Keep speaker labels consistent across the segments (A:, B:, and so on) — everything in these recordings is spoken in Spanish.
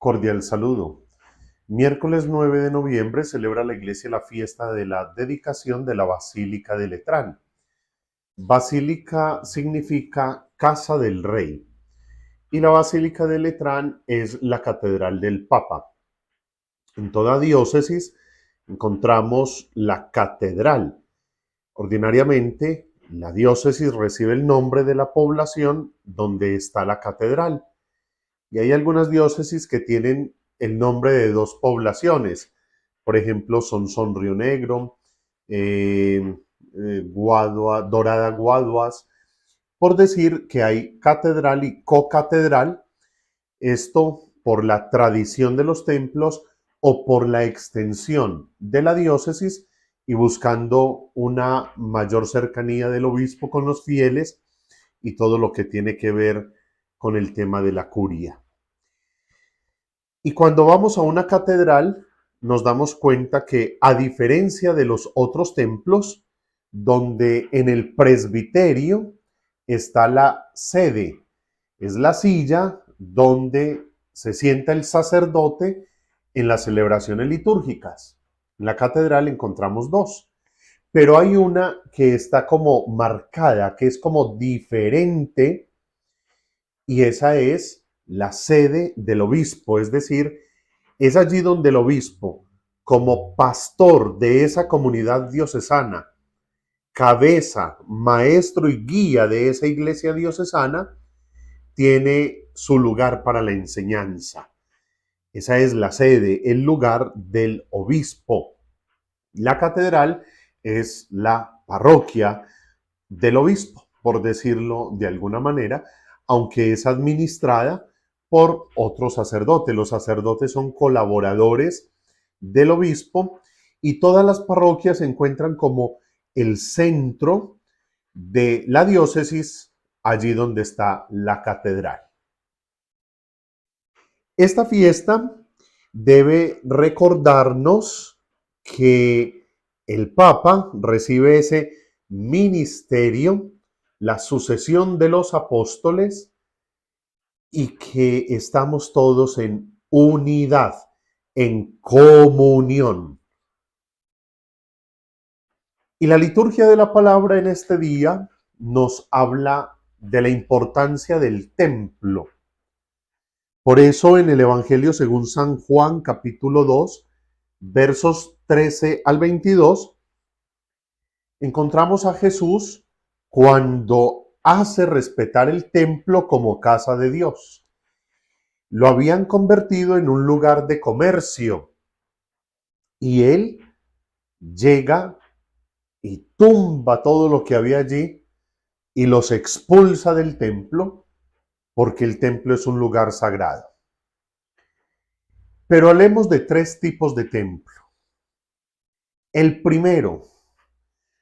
A: Cordial saludo. Miércoles 9 de noviembre celebra la Iglesia la fiesta de la dedicación de la Basílica de Letrán. Basílica significa casa del rey y la Basílica de Letrán es la catedral del Papa. En toda diócesis encontramos la catedral. Ordinariamente, la diócesis recibe el nombre de la población donde está la catedral. Y hay algunas diócesis que tienen el nombre de dos poblaciones. Por ejemplo, son Río Negro, Dorada Guaduas, por decir que hay catedral y cocatedral, esto por la tradición de los templos o por la extensión de la diócesis y buscando una mayor cercanía del obispo con los fieles y todo lo que tiene que ver con el tema de la curia. Y cuando vamos a una catedral, nos damos cuenta que, a diferencia de los otros templos, donde en el presbiterio está la sede, es la silla donde se sienta el sacerdote en las celebraciones litúrgicas. En la catedral encontramos dos, pero hay una que está como marcada, que es como diferente, y esa es la sede del obispo, es decir, es allí donde el obispo, como pastor de esa comunidad diocesana, cabeza, maestro y guía de esa iglesia diocesana, tiene su lugar para la enseñanza. Esa es la sede, el lugar del obispo. La catedral es la parroquia del obispo, por decirlo de alguna manera, aunque es administrada por otro sacerdote. Los sacerdotes son colaboradores del obispo y todas las parroquias se encuentran como el centro de la diócesis, allí donde está la catedral. Esta fiesta debe recordarnos que el Papa recibe ese ministerio, la sucesión de los apóstoles, y que estamos todos en unidad, en comunión. Y la liturgia de la palabra en este día nos habla de la importancia del templo. Por eso en el Evangelio según San Juan, capítulo 2, versos 13 al 22, encontramos a Jesús cuando hace respetar el templo como casa de Dios. Lo habían convertido en un lugar de comercio y él llega y tumba todo lo que había allí y los expulsa del templo porque el templo es un lugar sagrado. Pero hablemos de tres tipos de templo. El primero,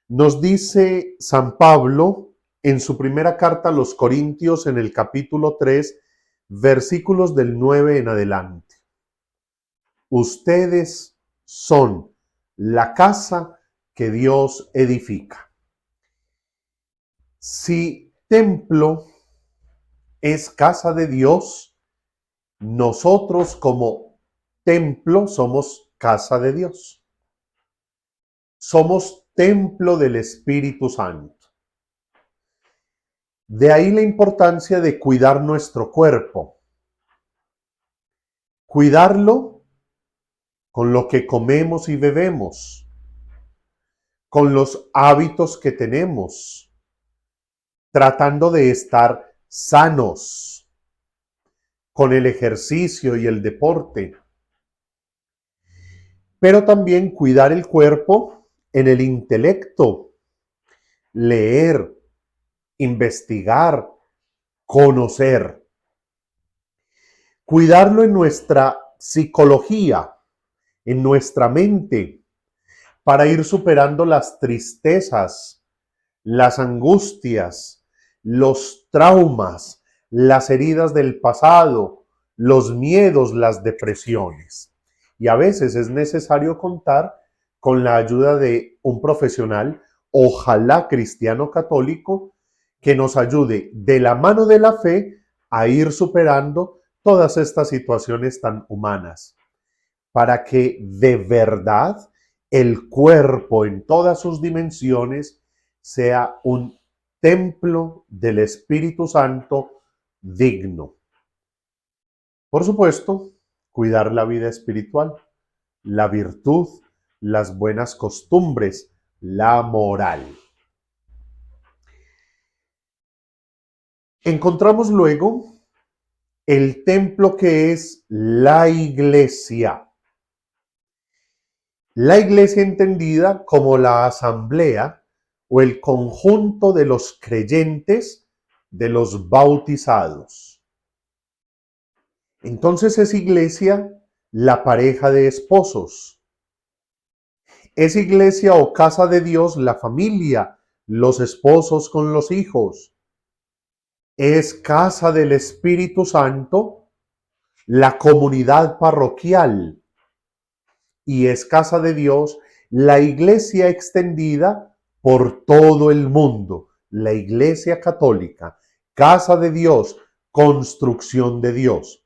A: nos dice San Pablo en su primera carta a los Corintios en el capítulo 3, versículos del 9 en adelante. Ustedes son la casa que Dios edifica. Si templo es casa de Dios, nosotros como templo somos casa de Dios. Somos templo del Espíritu Santo. De ahí la importancia de cuidar nuestro cuerpo. Cuidarlo con lo que comemos y bebemos, con los hábitos que tenemos, tratando de estar sanos, con el ejercicio y el deporte. Pero también cuidar el cuerpo en el intelecto, leer, investigar, conocer. Cuidarlo en nuestra psicología, en nuestra mente, para ir superando las tristezas, las angustias, los traumas, las heridas del pasado, los miedos, las depresiones. Y a veces es necesario contar con la ayuda de un profesional, ojalá cristiano católico, que nos ayude de la mano de la fe a ir superando todas estas situaciones tan humanas, para que de verdad el cuerpo en todas sus dimensiones sea un templo del Espíritu Santo digno. Por supuesto, cuidar la vida espiritual, la virtud, las buenas costumbres, la moral. Encontramos luego el templo que es la iglesia. La iglesia entendida como la asamblea o el conjunto de los creyentes, de los bautizados. Entonces es iglesia la pareja de esposos. Es iglesia o casa de Dios la familia, los esposos con los hijos. Es casa del Espíritu Santo la comunidad parroquial. Y es casa de Dios la iglesia extendida por todo el mundo, la iglesia católica, casa de Dios, construcción de Dios.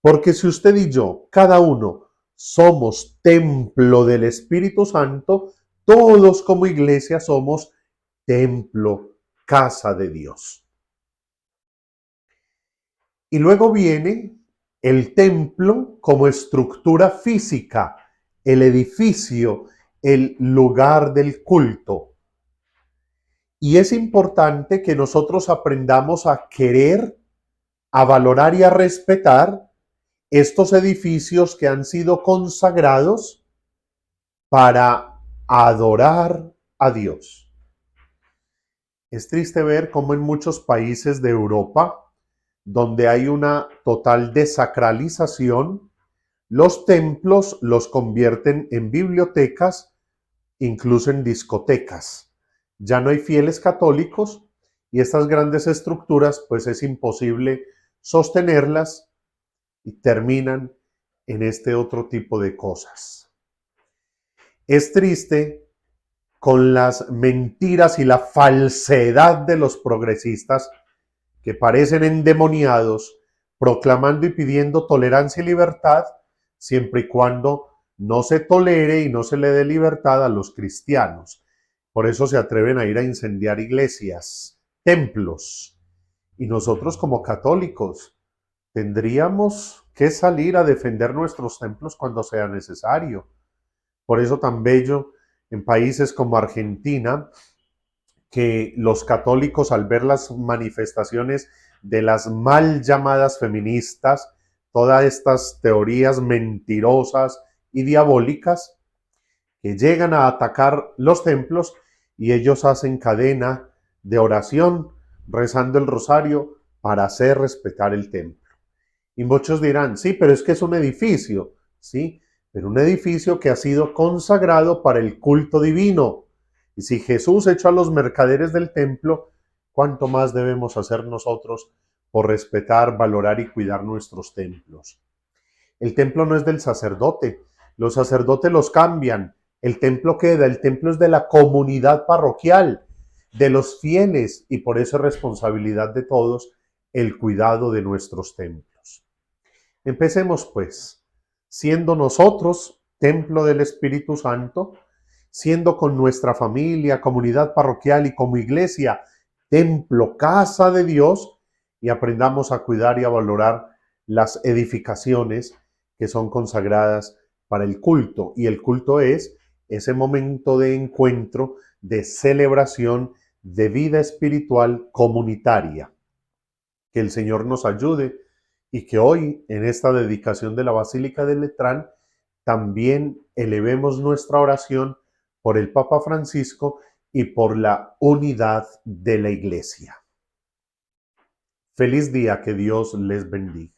A: Porque si usted y yo, cada uno, somos templo del Espíritu Santo, todos como iglesia somos templo, casa de Dios. Y luego viene el templo como estructura física, el edificio, el lugar del culto. Y es importante que nosotros aprendamos a querer, a valorar y a respetar estos edificios que han sido consagrados para adorar a Dios. Es triste ver cómo en muchos países de Europa, donde hay una total desacralización, los templos los convierten en bibliotecas, incluso en discotecas. Ya no hay fieles católicos y estas grandes estructuras pues es imposible sostenerlas y terminan en este otro tipo de cosas. Es triste con las mentiras y la falsedad de los progresistas que parecen endemoniados proclamando y pidiendo tolerancia y libertad siempre y cuando no se tolere y no se le dé libertad a los cristianos. Por eso se atreven a ir a incendiar iglesias, templos. Y nosotros como católicos tendríamos que salir a defender nuestros templos cuando sea necesario. Por eso tan bello en países como Argentina, que los católicos al ver las manifestaciones de las mal llamadas feministas, todas estas teorías mentirosas y diabólicas, que llegan a atacar los templos y ellos hacen cadena de oración, rezando el rosario para hacer respetar el templo. Y muchos dirán, sí, pero es que es un edificio, sí, pero un edificio que ha sido consagrado para el culto divino. Y si Jesús echó a los mercaderes del templo, ¿cuánto más debemos hacer nosotros por respetar, valorar y cuidar nuestros templos? El templo no es del sacerdote, los sacerdotes los cambian, el templo queda, el templo es de la comunidad parroquial, de los fieles, y por eso es responsabilidad de todos el cuidado de nuestros templos. Empecemos pues, siendo nosotros templo del Espíritu Santo, siendo con nuestra familia, comunidad parroquial y como iglesia, templo, casa de Dios, y aprendamos a cuidar y a valorar las edificaciones que son consagradas para el culto. Y el culto es ese momento de encuentro, de celebración, de vida espiritual comunitaria. Que el Señor nos ayude y que hoy, en esta dedicación de la Basílica de Letrán, también elevemos nuestra oración por el Papa Francisco y por la unidad de la Iglesia. Feliz día, que Dios les bendiga.